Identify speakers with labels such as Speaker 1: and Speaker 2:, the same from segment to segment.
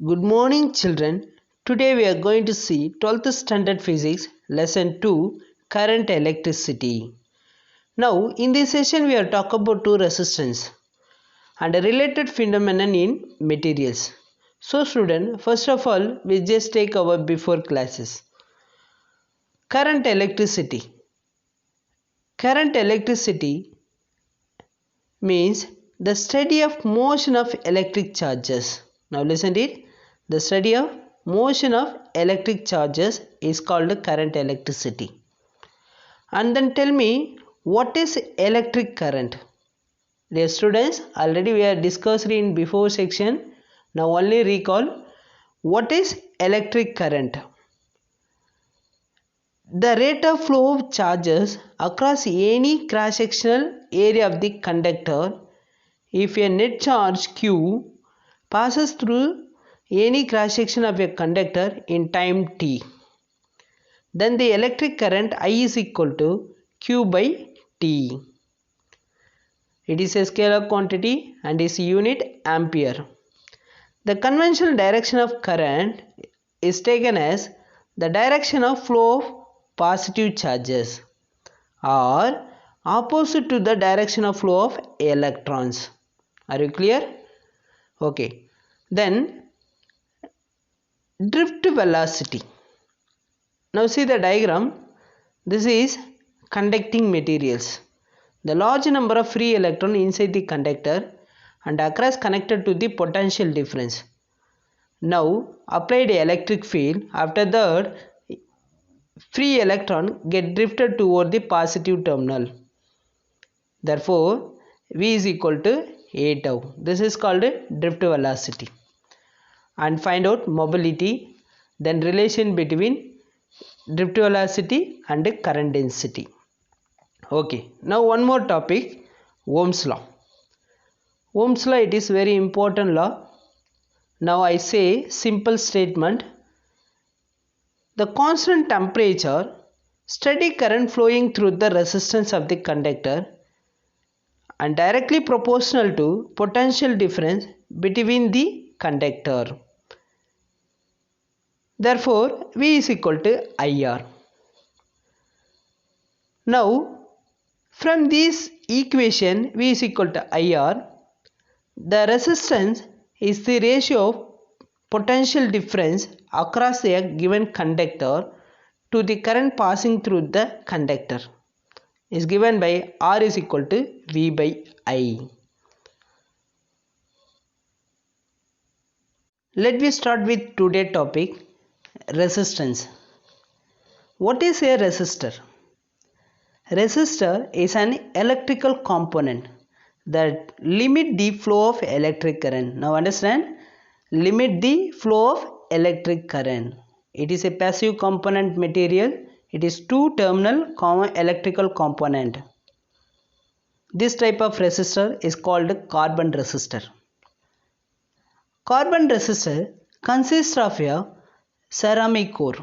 Speaker 1: Good morning, children. Today we are going to see 12th Standard Physics Lesson 2 Current Electricity. Now, in this session, we are talking about two resistance and a related phenomenon in materials. So, student, first of all, we just take our before classes. Current electricity. Current electricity means the study of motion of electric charges. Now, listen to it. The study of motion of electric charges is called current electricity. And then tell me, what is electric current? Dear students, already we are discussed in before section. Now only recall, what is electric current? The rate of flow of charges across any cross-sectional area of the conductor if a net charge Q passes through any cross section of a conductor in time t, then the electric current I is equal to Q by T. It is a scalar quantity and is unit ampere. The conventional direction of current is taken as the direction of flow of positive charges or opposite to the direction of flow of electrons. Are you clear? Okay. Then drift velocity. Now see the diagram. This is conducting materials. The large number of free electrons inside the conductor and across connected to the potential difference. Now apply the electric field. After that, free electron get drifted toward the positive terminal. Therefore, V is equal to A tau. This is called drift velocity. And find out mobility, then relation between drift velocity and current density. Okay, now one more topic, Ohm's law. Ohm's law, it is very important law. Now I say simple statement. The constant temperature, steady current flowing through the resistance of the conductor and directly proportional to potential difference between the conductor. Therefore, V is equal to IR. Now, from this equation V is equal to IR, the resistance is the ratio of potential difference across a given conductor to the current passing through the conductor is given by R is equal to V by I. Let me start with today's topic, resistance. What is a resistor? Resistor is an electrical component that limit the flow of electric current. Now understand, limit the flow of electric current. It is a passive component material. It is two-terminal common electrical component. This type of resistor is called carbon resistor. Carbon resistor consists of a ceramic core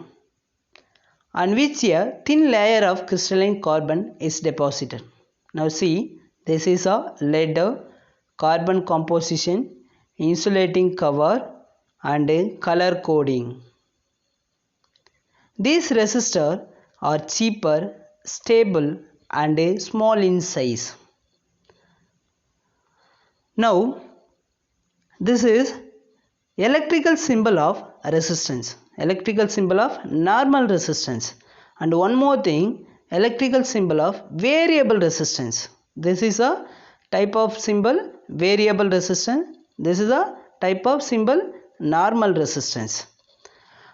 Speaker 1: on which a thin layer of crystalline carbon is deposited. Now see, this is a lead carbon composition, insulating cover and color coding. These resistors are cheaper, stable and small in size. Now, this is electrical symbol of resistance, electrical symbol of normal resistance, and one more thing, electrical symbol of variable resistance. This is a type of symbol variable resistance. This is a type of symbol normal resistance.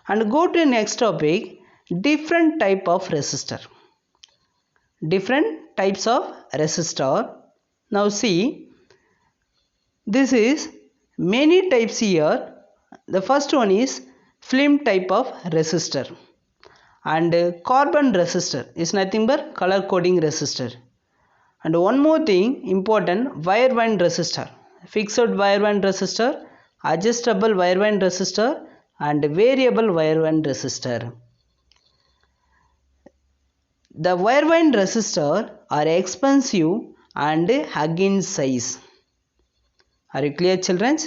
Speaker 1: And go to next topic, different type of resistor. Different types of resistor. Now see, this is many types here. The first one is film type of resistor, and carbon resistor is nothing but color coding resistor. And one more thing important, wire band resistor, fixed wire band resistor, adjustable wire band resistor and variable wire band resistor. The wire band resistor are expensive and hug in size. Are you clear, children?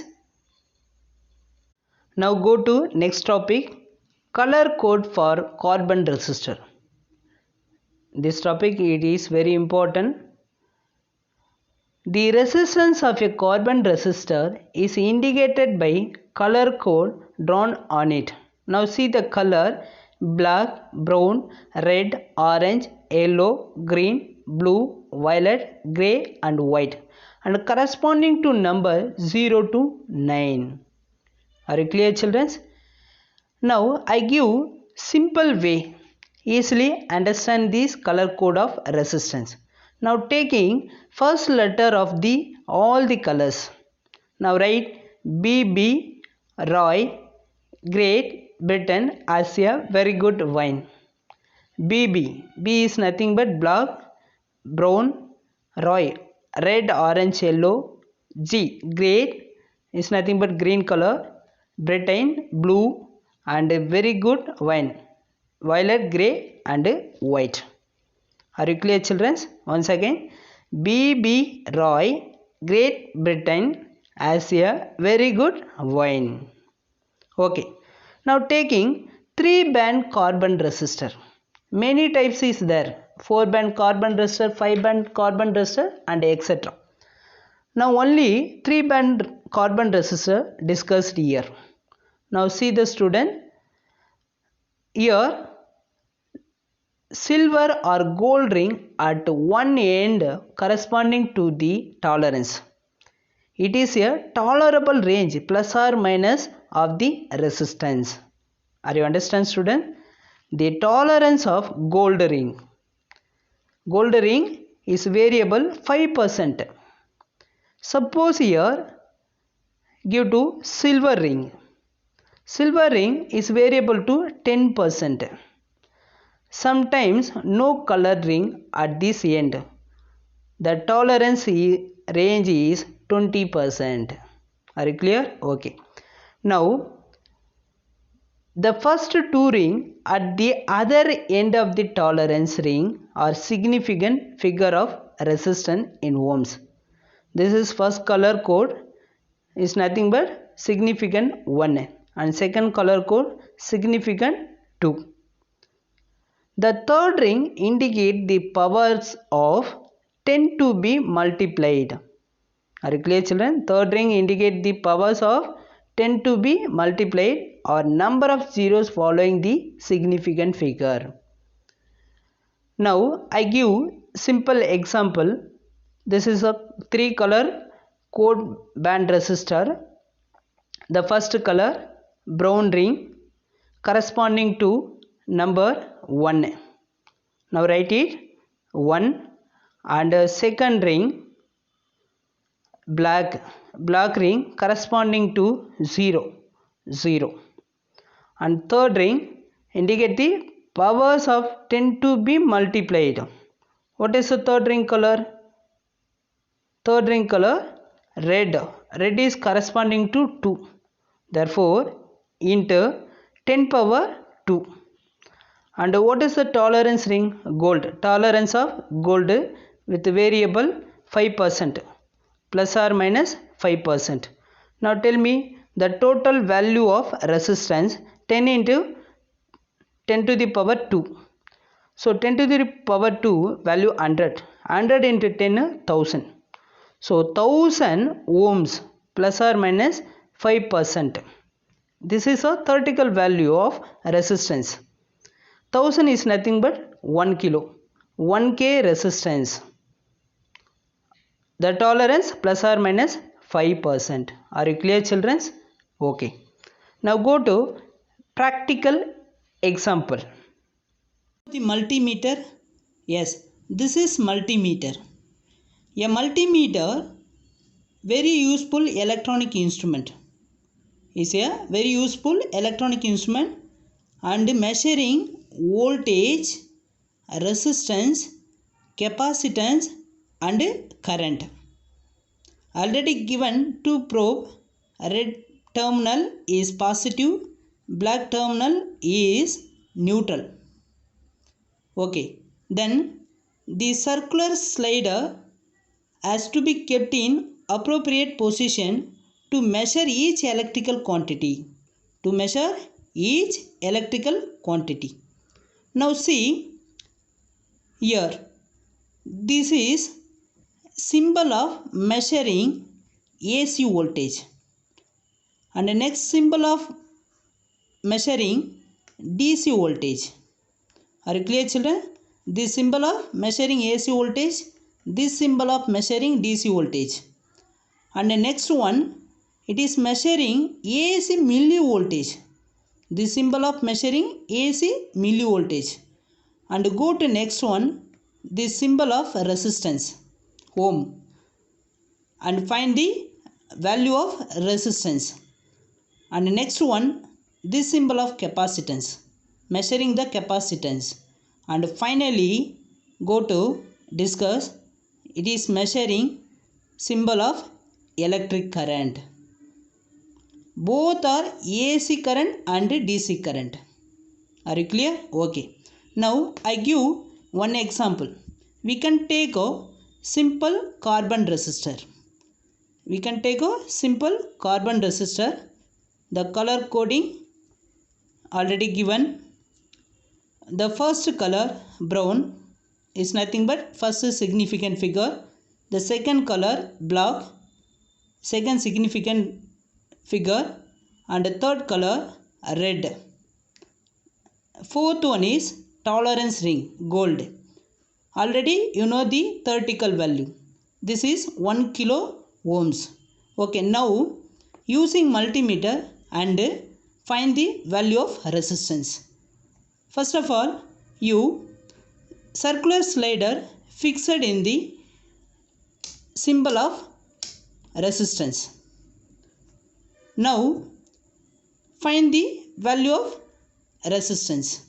Speaker 1: Now go to next topic, color code for carbon resistor. This topic it is very important. The resistance of a carbon resistor is indicated by color code drawn on it. Now see the color: black, brown, red, orange, yellow, green, blue, violet, grey and white, and corresponding to number 0 to 9. Are you clear, children? Now I give simple way easily understand this color code of resistance. Now taking first letter of the all the colors. Now write BB Roy, Great Britain as a very good wine. BB, B is nothing but black, brown, Roy, red, orange, yellow. G, Great is nothing but green color, Britain, blue, and a very good wine, violet, grey and white. Are you clear, children? Once again, B.B. Roy, Great Britain as a very good wine. Okay. Now taking 3-band carbon resistor. Many types is there. 4-band carbon resistor, 5-band carbon resistor and etc. Now only 3-band carbon resistor discussed here. Now see the student. Here silver or gold ring at one end corresponding to the tolerance. It is a tolerable range plus or minus of the resistance. Are you understand, student? The tolerance of gold ring. Gold ring is variable 5%. Suppose here give to silver ring. Silver ring is variable to 10%. Sometimes no color ring at this end. The tolerance range is 20%. Are you clear? Okay. Now the first two ring at the other end of the tolerance ring are significant figure of resistance in ohms. This is first color code is nothing but significant 1 and second color code significant 2. The third ring indicate the powers of 10 to be multiplied. Are you clear, children? Third ring indicate the powers of 10 to be multiplied or number of zeros following the significant figure. Now I give simple example. This is a 3-color code band resistor. The first color brown ring corresponding to number 1. Now write it 1 and second ring black ring corresponding to 0 and third ring indicate the powers of 10 to be multiplied. What is the third ring color? Third ring color red is corresponding to 2. Therefore into 10 power 2. And what is the tolerance ring? Gold. Tolerance of gold with variable 5% plus or minus 5%. Now tell me the total value of resistance 10 into 10 to the power 2. So 10 to the power 2 value 100. 100 into 10 1000. So 1000 ohms plus or minus 5%. This is a theoretical value of resistance. 1000 is nothing but 1 kilo. 1k resistance. The tolerance plus or minus 5%. Are you clear, children? Okay. Now go to practical example. The multimeter. Yes, this is multimeter. A multimeter, very useful electronic instrument. Is a very useful electronic instrument and measuring voltage, resistance, capacitance and current. Already given two probe, red terminal is positive, black terminal is neutral. Okay, then the circular slider has to be kept in appropriate position to measure each electrical quantity.
Speaker 2: to measure each electrical quantity. Now see here, this is symbol of measuring AC voltage, and the next symbol of measuring DC voltage. Are you clear, children? This symbol of measuring AC voltage, this symbol of measuring DC voltage, and the next one, it is measuring AC millivoltage. This symbol of measuring AC millivoltage. And go to next one, this symbol of resistance, ohm, and find the value of resistance. And next one, this symbol of capacitance, measuring the capacitance. And finally go to discuss, it is measuring symbol of electric current. Both are AC current and DC current. Are you clear? Okay. Now I give one example. We can take a simple carbon resistor. We can take a simple carbon resistor. The color coding already given. The first color brown is nothing but first significant figure. The second color black, second significant figure, and the third color red. Fourth one is tolerance ring, gold. Already you know the theoretical value. This is 1 kilo ohms. Okay, now using multimeter and find the value of resistance. First of all, you circular slider fixed in the symbol of resistance. Now find the value of resistance.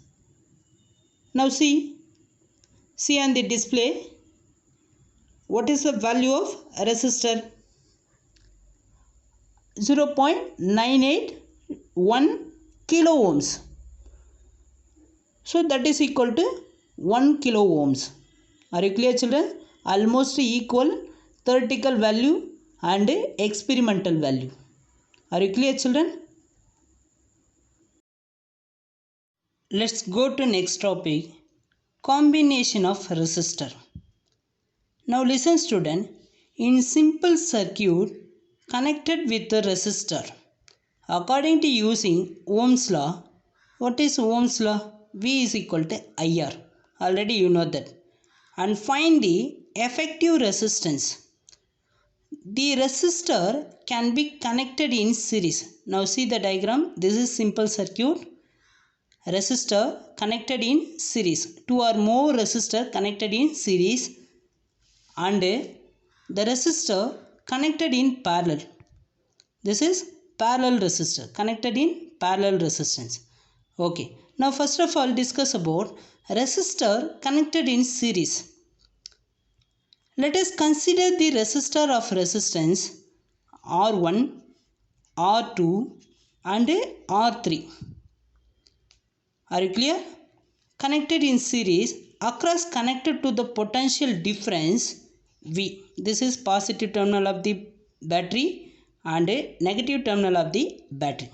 Speaker 2: Now see on the display, what is the value of resistor? 0.981 kilo ohms. So that is equal to 1 kilo ohms. Are you clear, children? Almost equal theoretical value and experimental value. Are you clear, children? Let's go to next topic, combination of resistor. Now listen, student. In simple circuit connected with the resistor, according to using Ohm's law, what is Ohm's law? V is equal to IR. Already you know that. And find the effective resistance. The resistor can be connected in series. Now see the diagram. This is simple circuit. Resistor connected in series. Two or more resistor connected in series. And the resistor connected in parallel. This is parallel resistor connected in parallel resistance. Okay. Now first of all discuss about resistor connected in series. Let us consider the resistor of resistance R1, R2 and R3. Are you clear? Connected in series across connected to the potential difference V. This is positive terminal of the battery and negative terminal of the battery.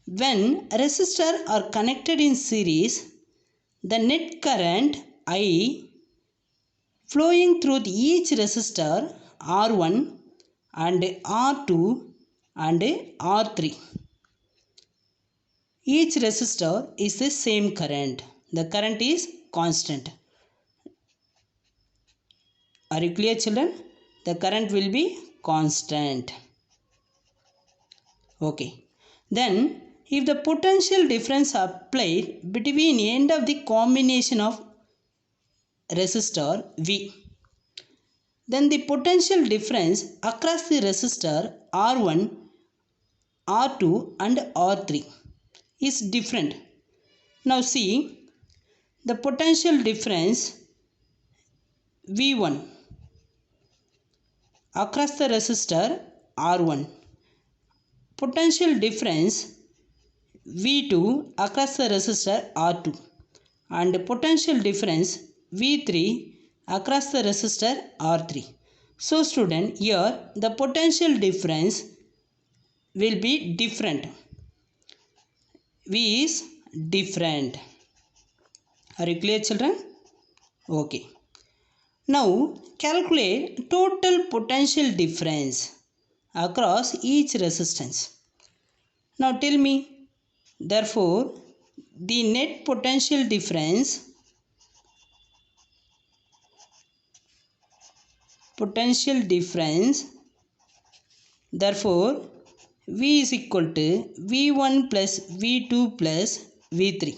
Speaker 2: When resistors are connected in series, the net current I flowing through each resistor R1 and R2 and R3. Each resistor is the same current. The current is constant. Are you clear, children? The current will be constant. Okay. Then if the potential difference applied between end of the combination of resistor V, then the potential difference across the resistor R1, R2 and R3 is different. Now see the potential difference V1 across the resistor R1, potential difference V2 across the resistor R2, and potential difference V3 across the resistor R3. So student, here the potential difference will be different. V is different. Are you clear, children? Okay. Now calculate total potential difference across each resistance. Now tell me, therefore, the net potential difference therefore V is equal to V1 plus V2 plus V3.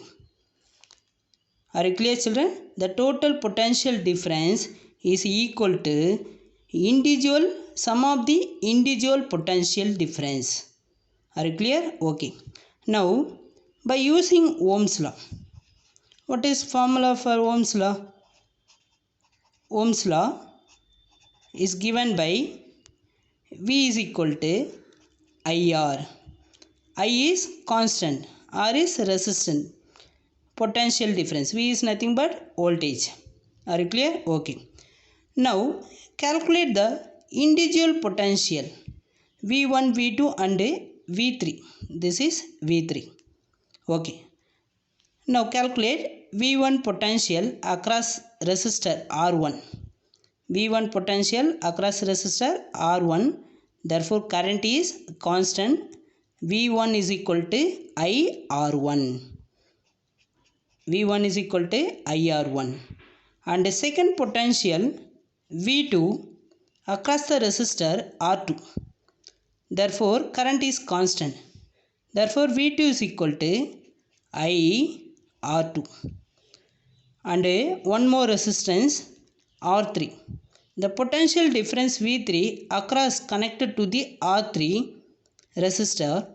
Speaker 2: Are you clear, children? The total potential difference is equal to sum of the individual potential difference. Are you clear? Okay. Now, by using Ohm's law, what is formula for Ohm's law? Ohm's law is given by V is equal to IR. I is constant, R is resistance. Potential difference, V is nothing but voltage. Are you clear? Okay. Now calculate the individual potential V1, V2 and V3. This is V3. Okay. Now calculate V1 potential across resistor R1. V1 potential across resistor R1. Therefore current is constant. V1 is equal to IR1. V1 is equal to IR1. And the second potential V2 across the resistor R2. Therefore current is constant. Therefore V2 is equal to IR2. And one more resistance R3. The potential difference V3 across connected to the R3 resistor.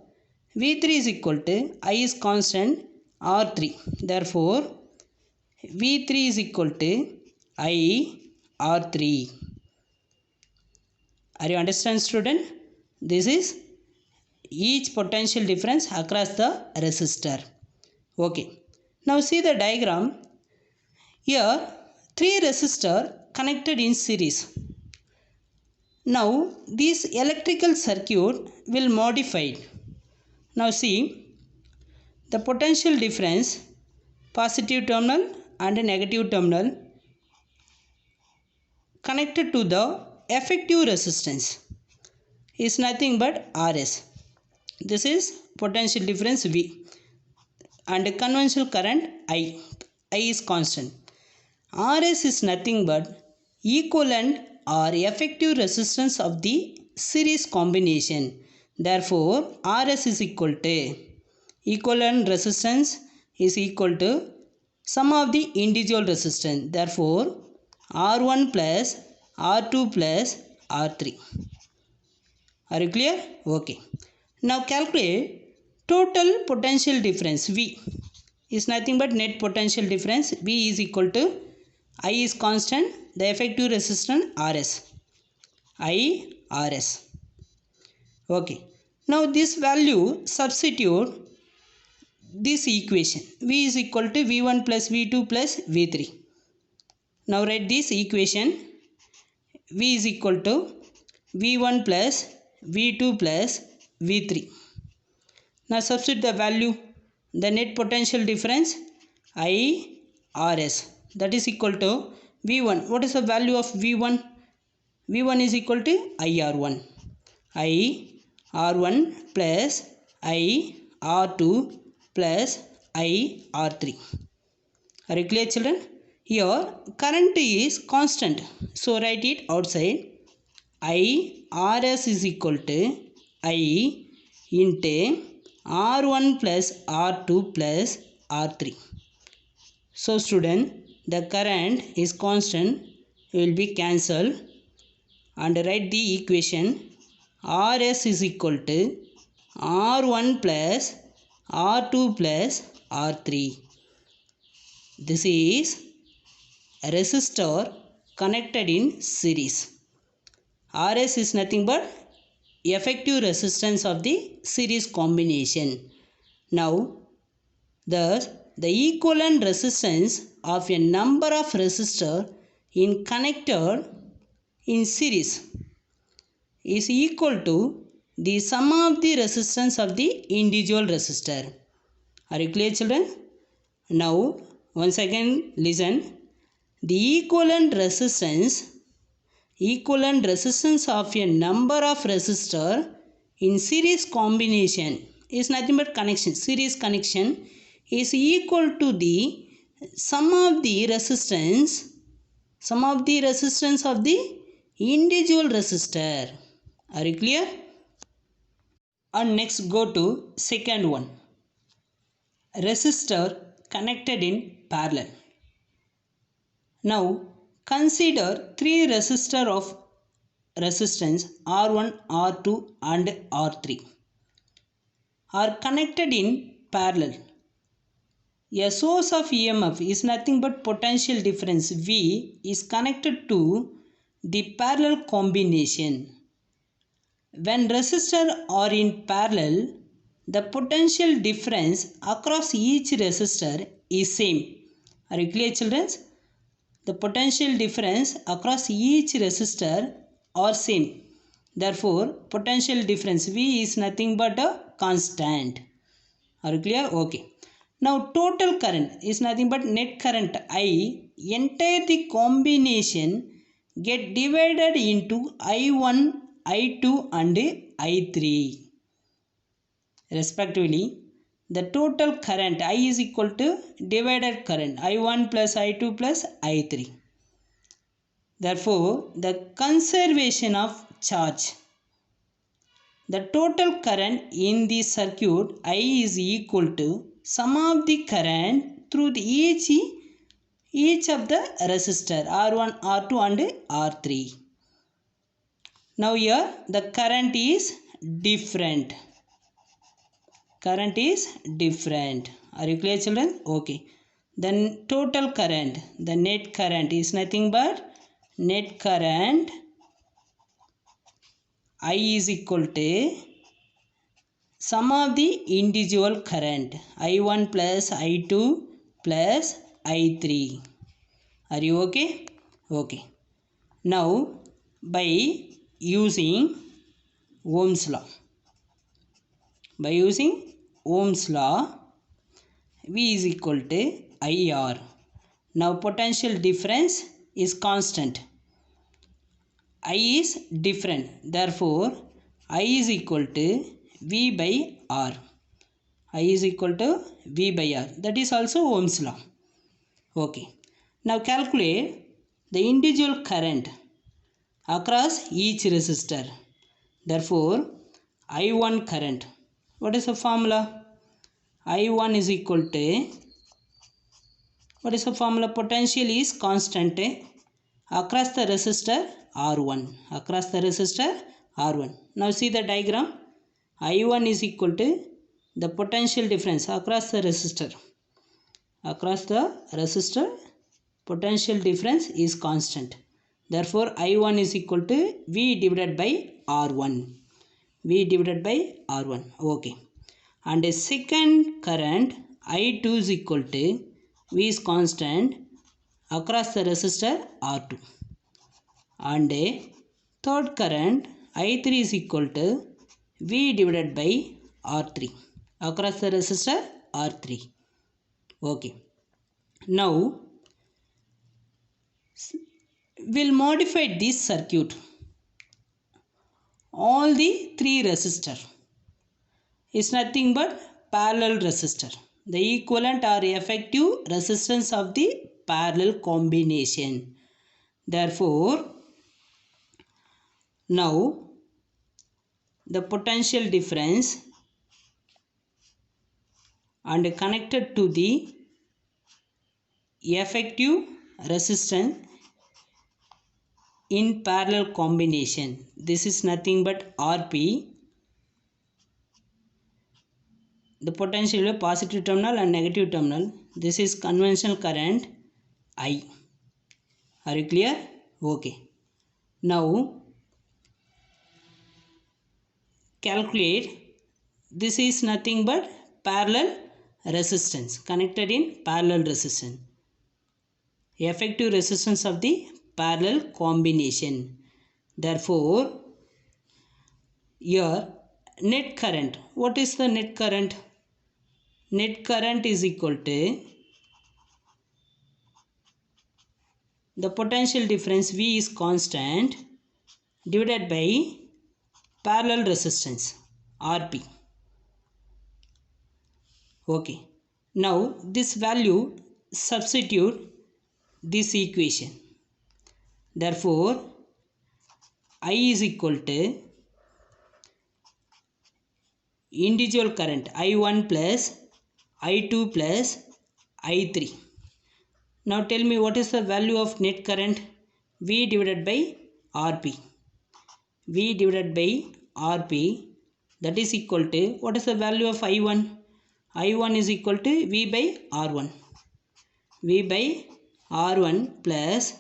Speaker 2: V3 is equal to I is constant R3. Therefore V3 is equal to IR3. Are you understand, student? This is each potential difference across the resistor. Okay. Now see the diagram. Here 3 resistors connected in series. Now this electrical circuit will modify. Now see the potential difference, positive terminal and negative terminal connected to the effective resistance is nothing but RS. This is potential difference V and conventional current I. I is constant. RS is nothing but equivalent or effective resistance of the series combination. Therefore RS is equal to equivalent resistance is equal to sum of the individual resistance. Therefore R1 plus R2 plus R3. Are you clear? Okay. Now calculate total potential difference V is nothing but net potential difference. V is equal to I is constant, the effective resistance RS. I RS. Okay. Now this value substitute this equation. V is equal to V1 plus V2 plus V3. Now write this equation. V is equal to V1 plus V2 plus V3. Now substitute the value. The net potential difference IRS, that is equal to V1. What is the value of V1? V1 is equal to IR1. IR1 plus IR2 plus IR3. Are you clear, children? Here current is constant, so write it outside. IRS is equal to I into R1 plus R2 plus R3. So student, the current is constant, will be cancelled, and write the equation. RS is equal to R1 plus R2 plus R3. This is a resistor connected in series. RS is nothing but effective resistance of the series combination. Now thus the equivalent resistance of a number of resistors in connected in series is equal to the sum of the resistance of the individual resistor. Are you clear, children? Now once again listen. The equivalent resistance of a number of resistor in series combination is nothing but connection. Series connection is equal to the sum of the resistance of the individual resistor. Are you clear? And next go to second one. Resistor connected in parallel. Now consider three resistors of resistance R1, R2 and R3 are connected in parallel. A source of EMF is nothing but potential difference V is connected to the parallel combination. When resistors are in parallel, the potential difference across each resistor is same. Are you clear, children? The potential difference across each resistor are same. Therefore, potential difference V is nothing but a constant. Are you clear? Okay. Now, total current is nothing but net current I. Entire the combination get divided into I1, I2 and I3 respectively. The total current I is equal to divided current I1 plus I2 plus I3. Therefore, the conservation of charge. The total current in the circuit I is equal to sum of the current through the each of the resistor R1, R2 and R3. Now here the current is different. Current is different. Are you clear, children? Okay. Then total current, the net current is nothing but net current I is equal to sum of the individual current I1 plus I2 plus I3. Are you okay? Okay. Now by using Ohm's law, V is equal to IR. Now potential difference is constant. I is different. Therefore, I is equal to V by R. I is equal to V by R. That is also Ohm's law. Okay. Now calculate the individual current across each resistor. Therefore, I1 current. What is the formula? I1 is equal to, what is the formula? Potential is constant across the resistor R1. Across the resistor R1. Now see the diagram. I1 is equal to the potential difference across the resistor. Across the resistor, potential difference is constant. Therefore, I1 is equal to V divided by R1. V divided by R1. Okay. And a second current I2 is equal to V is constant across the resistor R2. And a third current I3 is equal to V divided by R3 across the resistor R3. Okay. Now we'll modify this circuit. All the three resistors is nothing but parallel resistor. The equivalent or effective resistance of the parallel combination. Therefore, now the potential difference and connected to the effective resistance in parallel combination. This is nothing but RP. The potential is positive terminal and negative terminal. This is conventional current I. Are you clear? Okay. Now calculate. This is nothing but parallel resistance, connected in parallel resistance. Effective resistance of the parallel combination. Therefore, here net current. What is the net current? net current is equal to the potential difference V is constant divided by parallel resistance Rp. Okay. Now this value substitute this equation. Therefore I is equal to individual current I1 plus I2 plus I3. Now tell me what is the value of net current? V divided by Rp. V divided by Rp, that is equal to, what is the value of I1? I1 is equal to V by R1. V by R1 plus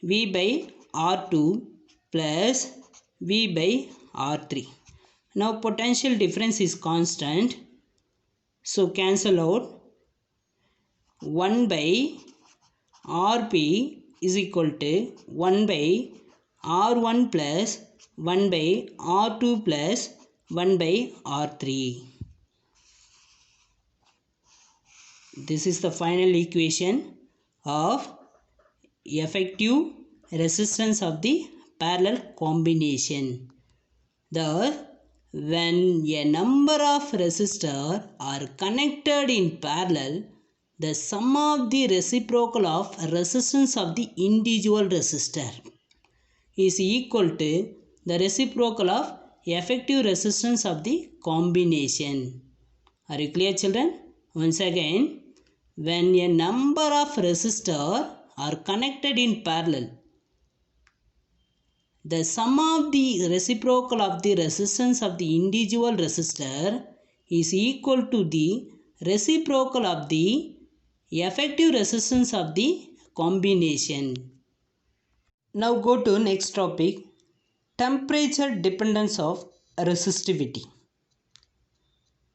Speaker 2: V by R2 plus V by R3. Now potential difference is constant, so cancel out. 1 by Rp is equal to 1 by R1 plus 1 by R2 plus 1 by R3. This is the final equation of effective resistance of the parallel combination. Thus, when a number of resistors are connected in parallel, the sum of the reciprocal of resistance of the individual resistor is equal to the reciprocal of effective resistance of the combination. Are you clear, children? Once again, when a number of resistors are connected in parallel, the sum of the reciprocal of the resistance of the individual resistor is equal to the reciprocal of the effective resistance of the combination.
Speaker 1: Now go to next topic, temperature dependence of resistivity.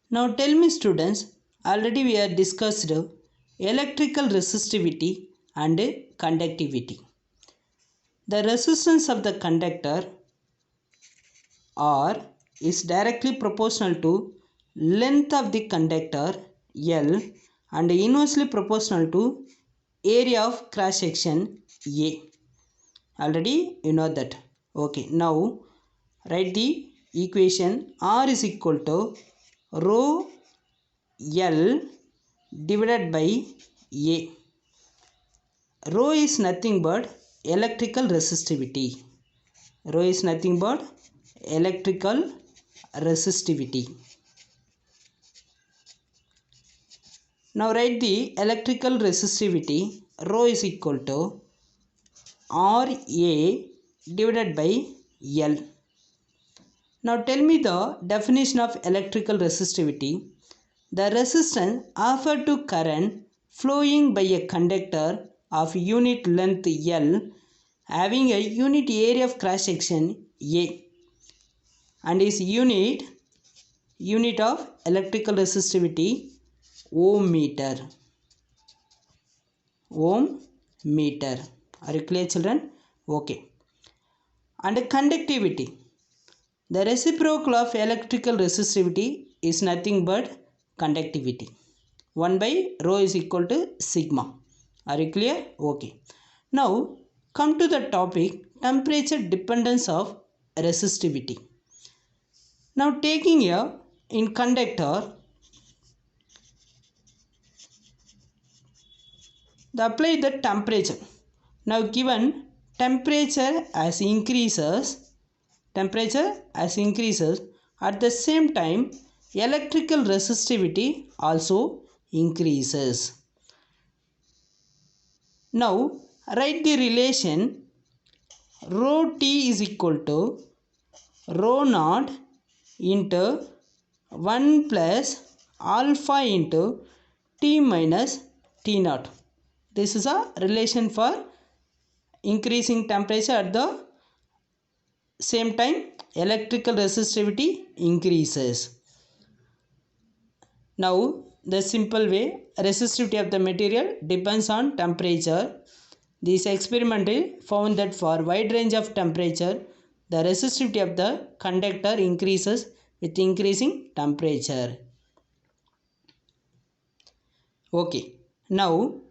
Speaker 1: Now tell me students, already we have discussed electrical resistivity and conductivity. The resistance of the conductor R is directly proportional to length of the conductor L and inversely proportional to area of cross section A. Already you know that. Okay, now write the equation. R is equal to rho L divided by A. Rho is nothing but electrical resistivity. Rho is nothing but electrical resistivity. Now write the electrical resistivity. Rho is equal to RA divided by L. Now tell me the definition of electrical resistivity. The resistance offered to current flowing by a conductor of unit length L having a unit area of cross section A and is unit of electrical resistivity ohm meter. Ohm meter. Are you clear, children? Okay. And conductivity. The reciprocal of electrical resistivity is nothing but conductivity. 1 by rho is equal to sigma. Are you clear? Okay. Now come to the topic temperature dependence of resistivity. Now taking a in conductor, apply the temperature. Now given temperature as increases, at the same time electrical resistivity also increases. Now write the relation rho T is equal to rho naught into 1 plus alpha into T minus T naught. This is a relation for increasing temperature at the same time electrical resistivity increases. Now the simple way, resistivity of the material depends on temperature. This experiment found that for wide range of temperature, the resistivity of the conductor increases with increasing temperature.
Speaker 2: Okay. Now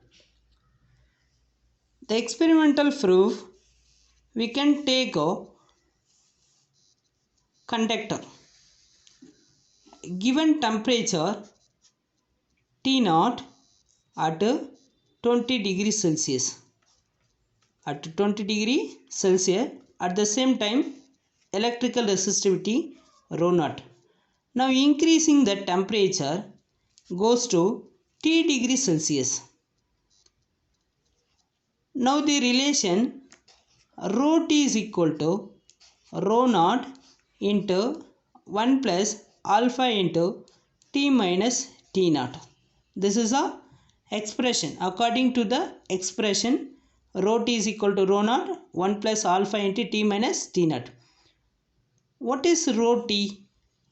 Speaker 2: the experimental proof, we can take a conductor. Given temperature T naught at 20 degrees Celsius. At 20 degree Celsius, at the same time electrical resistivity rho naught. Now increasing the temperature goes to T degree Celsius. Now the relation rho T is equal to rho naught into 1 plus alpha into T minus T naught. This is a expression. According to the expression, rho T is equal to rho naught 1 plus alpha into T minus T naught. What is rho T?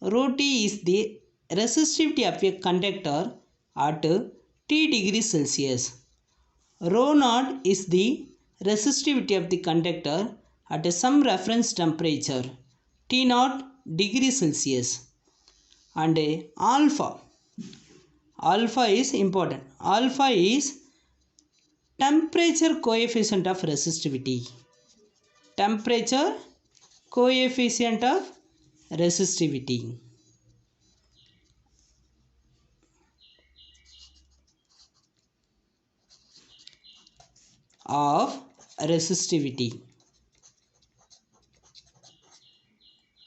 Speaker 2: Rho T is the resistivity of a conductor at T degrees Celsius. Rho naught is the resistivity of the conductor at some reference temperature T naught degrees Celsius. And alpha is important. Alpha is temperature coefficient of resistivity. Temperature coefficient of resistivity. Of resistivity.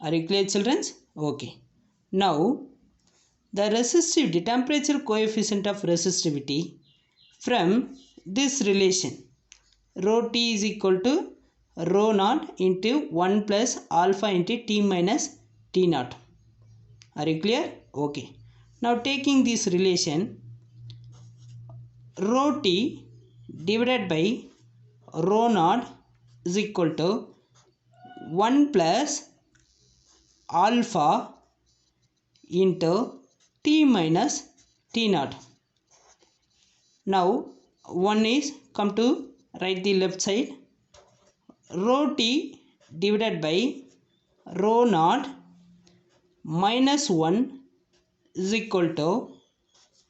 Speaker 2: Are you clear, children? Okay. Now the resistivity, temperature coefficient of resistivity, from this relation rho T is equal to rho naught into 1 plus alpha into T minus T naught. Are you clear? Okay. Now taking this relation, rho T divided by rho naught is equal to 1 plus alpha into T minus T naught. Now one is come to write the left side. Rho T divided by rho naught minus 1 is equal to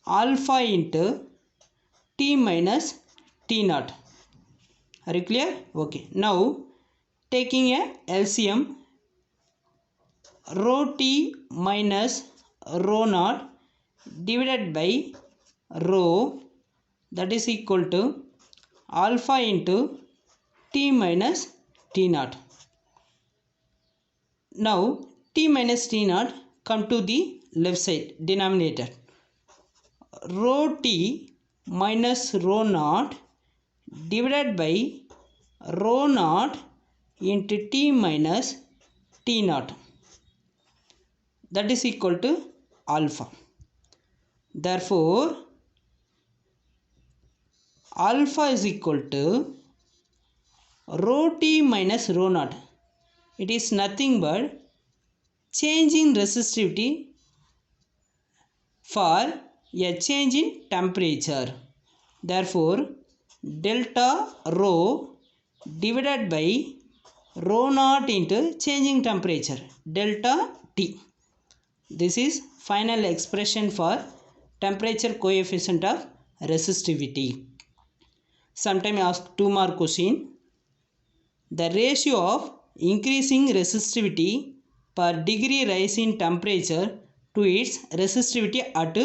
Speaker 2: alpha into T minus T naught. Are you clear? Okay. Now taking a LCM, rho T minus rho naught divided by rho, that is equal to alpha into T minus T naught. Now T minus T naught come to the left side denominator. Rho T minus rho naught divided by rho naught into T minus T naught, that is equal to alpha. Therefore alpha is equal to rho T minus rho naught. It is nothing but change in resistivity for a change in temperature. Therefore delta rho divided by rho naught into changing temperature delta T. This is final expression for temperature coefficient of resistivity. Sometime ask 2 mark question. The ratio of increasing resistivity per degree rise in temperature to its resistivity at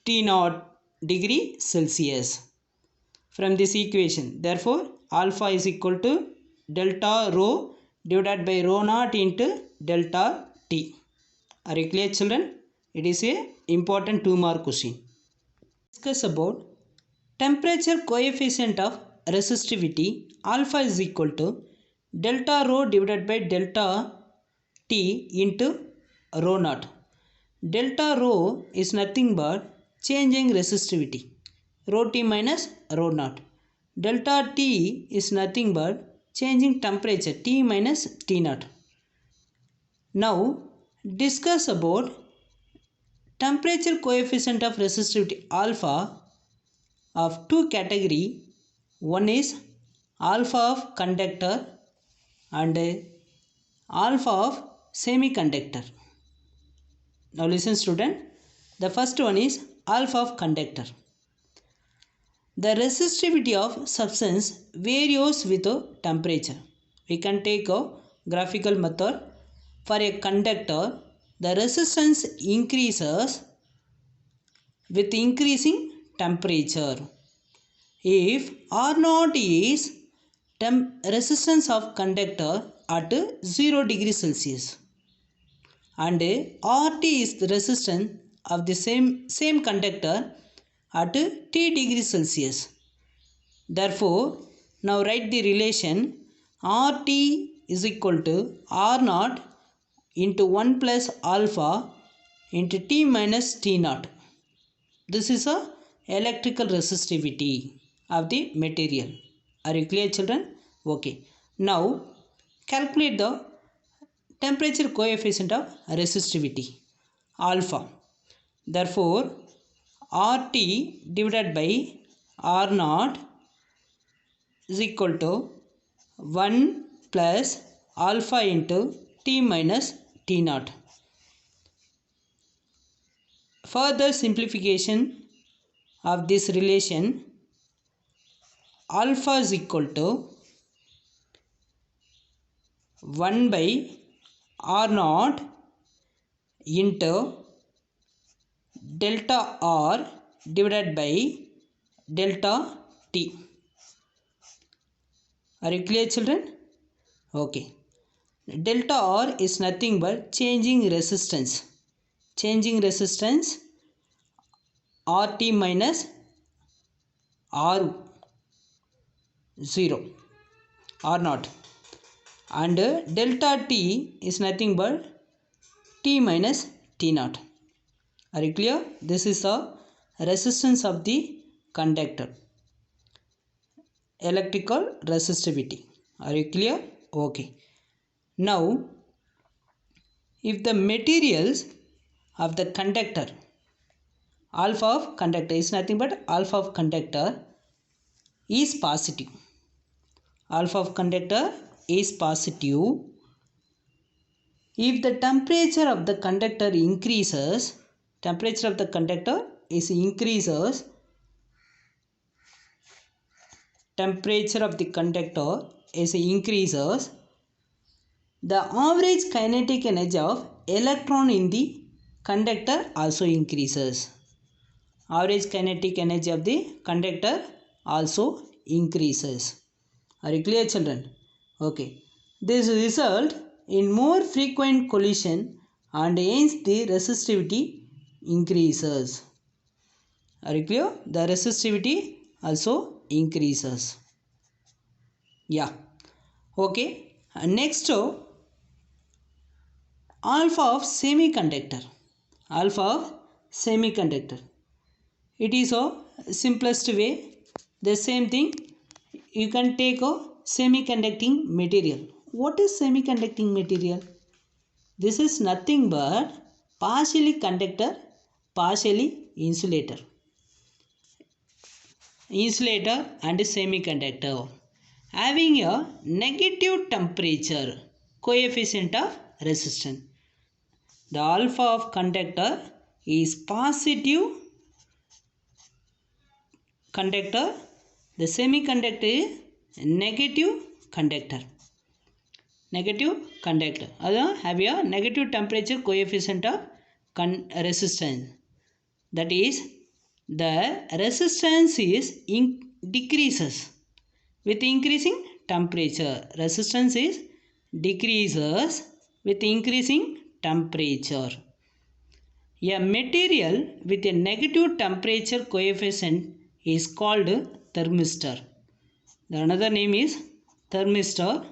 Speaker 2: T0 degree Celsius. From this equation, therefore alpha is equal to delta rho divided by rho naught into delta T. Are you clear, children? It is a important 2 mark question. Discuss about temperature coefficient of resistivity. Alpha is equal to delta rho divided by delta T into rho naught. Delta rho is nothing but changing resistivity. Rho T minus rho naught. Delta T is nothing but changing temperature T minus T naught. Now discuss about temperature coefficient of resistivity alpha of two category. One is alpha of conductor and alpha of semiconductor. Now listen, student. The first one is alpha of conductor. The resistivity of substance varies with temperature. We can take a graphical method. For a conductor, the resistance increases with increasing temperature. If R0 is resistance of conductor at 0 degree Celsius and RT is the resistance of the same conductor at T degree Celsius. Therefore, now write the relation RT is equal to R0 into 1 plus alpha into T minus T0. This is a electrical resistivity of the material. Are you clear, children? Okay. Now, calculate the temperature coefficient of resistivity, alpha. Therefore, RT divided by R0 is equal to 1 plus alpha into T minus T0. Further simplification of this relation, alpha is equal to 1 by R0 into delta R divided by delta T. Are you clear, children? Okay. Delta R is nothing but changing resistance. Changing resistance RT minus R0 R0 and delta T is nothing but T minus T0. Are you clear? This is the resistance of the conductor. Electrical resistivity. Are you clear? Okay. Now, if the materials of the conductor, alpha of conductor is nothing but alpha of conductor is positive. Alpha of conductor is positive. If the temperature of the conductor increases, temperature of the conductor is increases, temperature of the conductor is increases, the average kinetic energy of electron in the conductor also increases. Average kinetic energy of the conductor also increases. Are you clear, children? Okay. This result in more frequent collision and hence the resistivity increases. Are you clear? The resistivity also increases. Yeah. Okay. And next, alpha of semiconductor. Alpha of semiconductor. It is a simplest way. The same thing. You can take a semiconducting material. What is semiconducting material? This is nothing but partially conductor, partially insulator. Insulator and semiconductor having a negative temperature coefficient of resistance. The alpha of conductor is positive conductor. The semiconductor is negative conductor. Negative conductor. Have a negative temperature coefficient of resistance. That is, the resistance is decreases with increasing temperature. Resistance is decreases with increasing temperature. A material with a negative temperature coefficient is called thermistor. The another name is thermistor.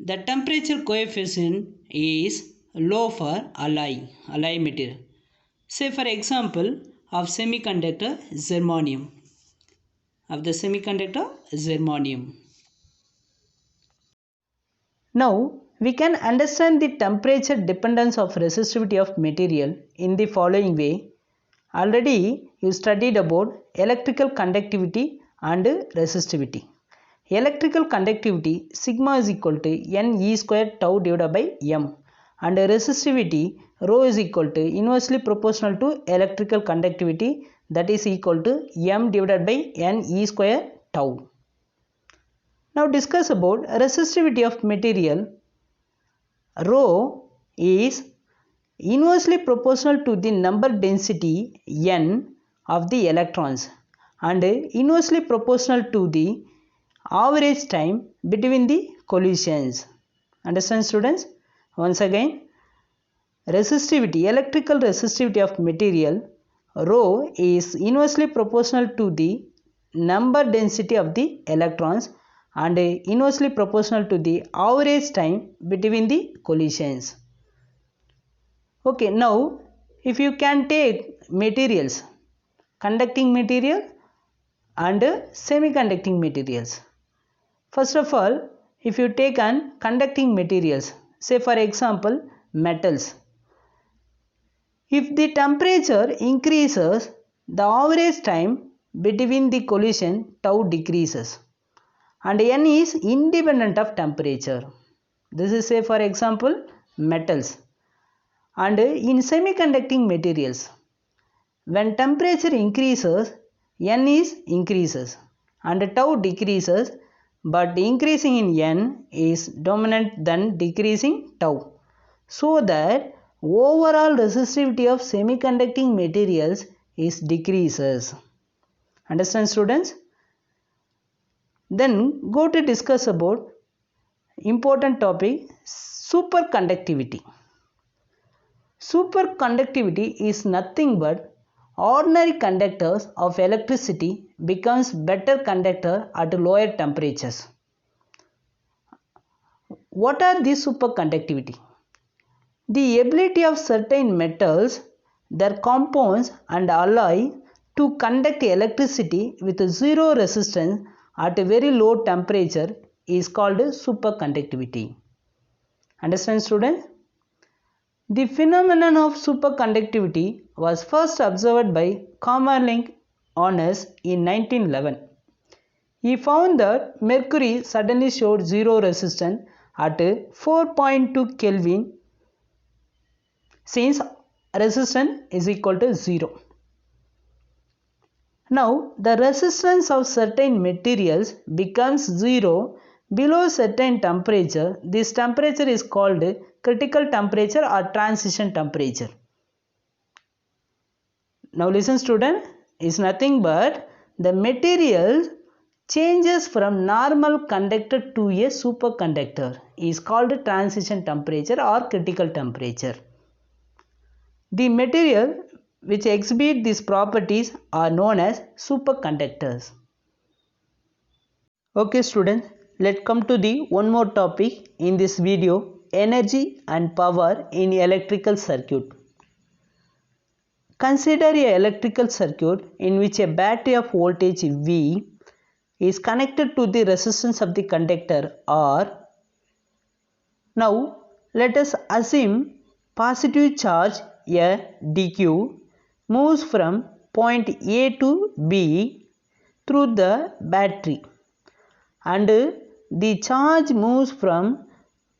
Speaker 2: The temperature coefficient is low for alloy material. Say for example of semiconductor zirconium. Of the semiconductor zirconium.
Speaker 1: Now we can understand the temperature dependence of resistivity of material in the following way. Already you studied about electrical conductivity and resistivity. Electrical conductivity sigma is equal to Ne square tau divided by m. and resistivity rho is equal to inversely proportional to electrical conductivity, that is equal to m divided by n e square tau. Now discuss about resistivity of material. Rho is inversely proportional to the number density n of the electrons and inversely proportional to the average time between the collisions. Understand, students? Once again, resistivity, electrical resistivity of material rho is inversely proportional to the number density of the electrons and inversely proportional to the average time between the collisions. Okay, now if you can take materials, conducting material and semiconducting materials. First of all, if you take an conducting materials, say for example metals, if the temperature increases, the average time between the collision tau decreases and n is independent of temperature. This is say for example metals. And in semiconducting materials, when temperature increases, n is increases and tau decreases, but increasing in n is dominant than decreasing tau, so that overall resistivity of semiconducting materials is decreases. Understand, students? Then go to discuss about important topic, superconductivity. Superconductivity is nothing but ordinary conductors of electricity becomes better conductor at lower temperatures. What are these superconductivity? The ability of certain metals, their compounds and alloy to conduct electricity with zero resistance at a very low temperature is called superconductivity. Understand, students? The phenomenon of superconductivity was first observed by Kamerlingh on Earth in 1911. He found that mercury suddenly showed zero resistance at 4.2 Kelvin, since resistance is equal to 0. Now the resistance of certain materials becomes 0 below certain temperature. This temperature is called critical temperature or transition temperature. Now listen, student, is nothing but the material changes from normal conductor to a superconductor is called transition temperature or critical temperature. The material which exhibit these properties are known as superconductors. Okay, students, let's come to the one more topic in this video, energy and power in electrical circuit. Consider a electrical circuit in which a battery of voltage V is connected to the resistance of the conductor R. Now let us assume positive charge a dq moves from point A to B through the battery, and the charge moves from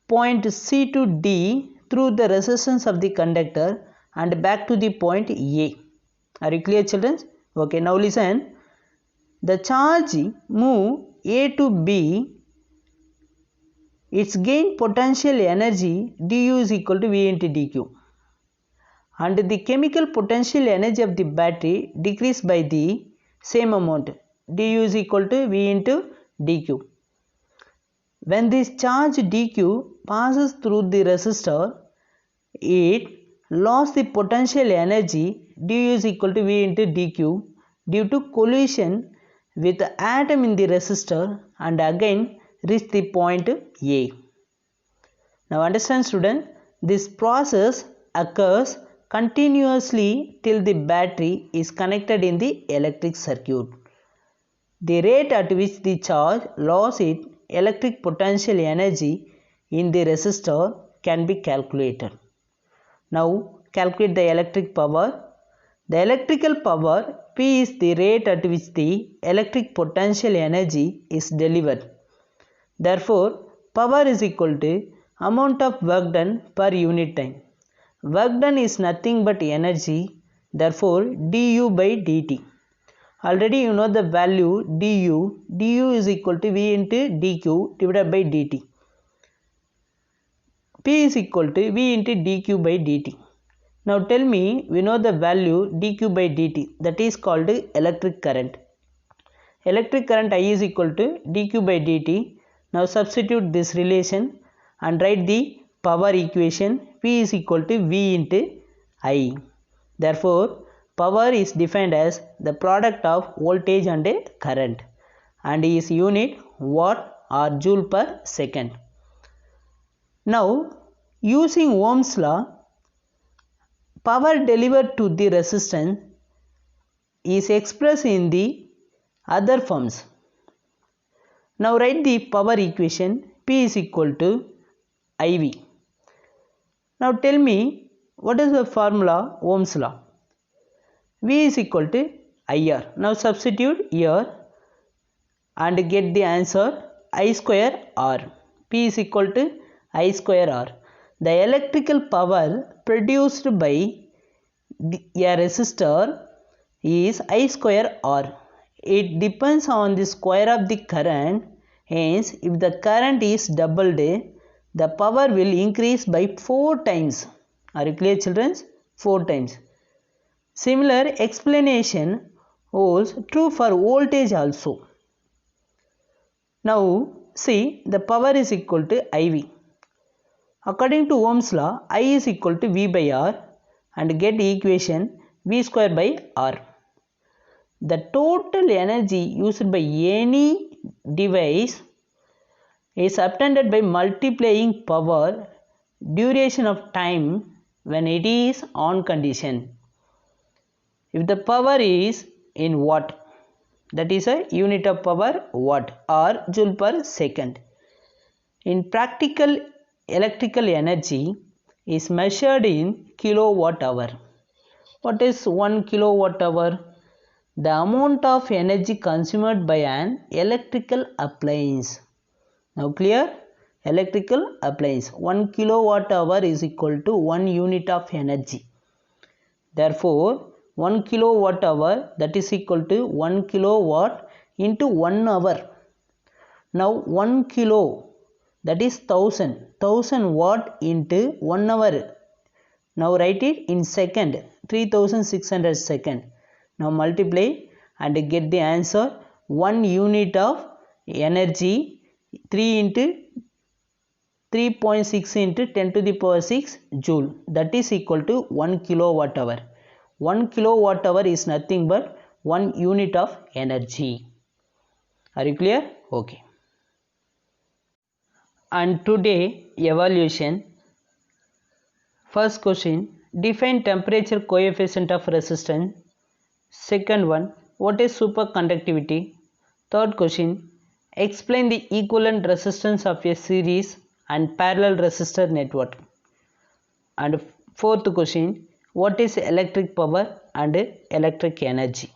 Speaker 1: point C to D through the resistance of the conductor and back to the point A. Are you clear, children? Okay, now listen. The charge move A to B, its gain potential energy du is equal to V into dq, and the chemical potential energy of the battery decrease by the same amount, du is equal to V into dq. When this charge dq passes through the resistor, it lost the potential energy du is equal to V into dq due to collision with the atom in the resistor and again reach the point A. Now understand, student, this process occurs continuously till the battery is connected in the electric circuit. The rate at which the charge lost its electric potential energy in the resistor can be calculated. Now calculate the electric power. The electrical power P is the rate at which the electric potential energy is delivered. Therefore, power is equal to Amount of work done per unit time. Work done is nothing but energy, therefore du by dt. Already you know the value du. Du is equal to V into dq divided by dt. P is equal to V into dq by dt. Now tell me, we know the value dq by dt, that is called electric current. Electric current I is equal to dq by dt. Now substitute this relation and write the power equation. P is equal to V into I. Therefore, power is defined as the product of voltage and current and is unit watt or joule per second. Now, using Ohm's law, power delivered to the resistance is expressed in the other forms. Now write the power equation. P is equal to IV. Now tell me, what is the formula Ohm's law? V is equal to IR. Now substitute here and get the answer I square R. P is equal to I square R. The electrical power produced by a resistor is I square R. It depends on the square of the current. Hence, if the current is doubled, the power will increase by 4 times. Are you clear, children? 4 times. Similar explanation holds true for voltage also. Now, see, the power is equal to IV. According to Ohm's law, I is equal to V by R and get the equation V square by R. The total energy used by any device is obtained by multiplying power duration of time when it is on condition. If the power is in watt, that is a unit of power watt or joule per second. In practical, electrical energy is measured in kilowatt hour. What is 1 kilowatt hour? The amount of energy consumed by an electrical appliance. Now clear? Electrical appliance. 1 kilowatt hour is equal to 1 unit of energy. Therefore, 1 kilowatt hour, that is equal to 1 kilowatt into 1 hour. Now 1 kilo, that is 1000 watt into 1 hour. Now write it in second, 3600 second. Now multiply and get the answer. 1 unit of energy 3 into 3.6 into 10 to the power 6 joule, that is equal to 1 kilowatt hour. 1 kilowatt hour is nothing but 1 unit of energy. Are you clear? Okay. And today evaluation. First question, define temperature coefficient of resistance. Second one, what is superconductivity? Third question, explain the equivalent resistance of a series and parallel resistor network. And fourth question, what is electric power and electric energy?